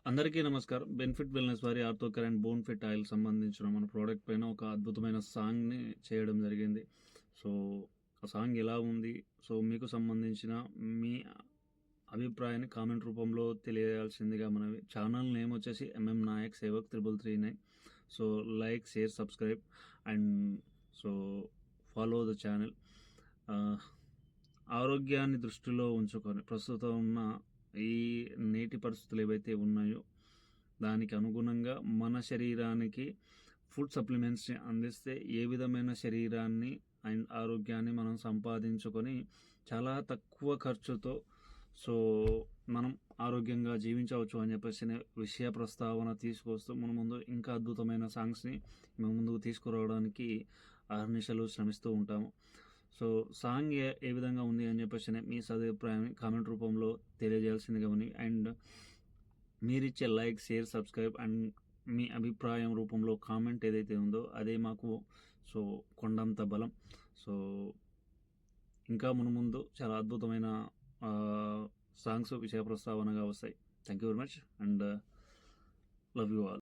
అందరికీ నమస్కారం. Benefit wellness వారి Orthocare and bone fit oil సంబంధించిన మన ప్రోడక్ట్ పైన ఒక అద్భుతమైన సాంగ్‌ని చేయడం జరిగింది. సో, ఆ సాంగ్ ఎలా ఉంది? సో, మీకు సంబంధించిన మీ అభిప్రాయాన్ని కామెంట్ రూపంలో తెలియజేయాల్సిందిగా మనవి. ఛానల్ నేమ్ వచ్చేసి MM Nayak Sevak 3339. So, like, share, subscribe and so, follow the channel. ఆరోగ్యాన్ని దృష్టిలో ఉంచుకొని ప్రస్తుతం ఉన్న ఈ నేటి పరిస్థితులు ఏవైతే ఉన్నాయో దానికి అనుగుణంగా మన శరీరానికి ఫుడ్ సప్లిమెంట్స్ని అందిస్తే ఏ విధమైన శరీరాన్ని అండ్ ఆరోగ్యాన్ని మనం సంపాదించుకొని చాలా తక్కువ ఖర్చుతో సో మనం ఆరోగ్యంగా జీవించవచ్చు అని చెప్పేసి విషయ ప్రస్తావన తీసుకొస్తూ మన ముందు ఇంకా అద్భుతమైన సాంగ్స్ని మేము ముందుకు తీసుకురావడానికి అహర్నిశలు శ్రమిస్తూ ఉంటాము. సో సాంగ్ ఏ విధంగా ఉంది అని చెప్పేసి మీ సదుపాయాన్ని కామెంట్ రూపంలో తెలియజేయాల్సిందిగా ఉంది. అండ్ మీరిచ్చే లైక్, షేర్, సబ్స్క్రైబ్ అండ్ మీ అభిప్రాయం రూపంలో కామెంట్ ఏదైతే ఉందో అదే మాకు సో కొండంత బలం. సో ఇంకా మునుముందు చాలా అద్భుతమైన సాంగ్స్ విషయ ప్రస్తావనగా వస్తాయి. Thank you very much and love you all.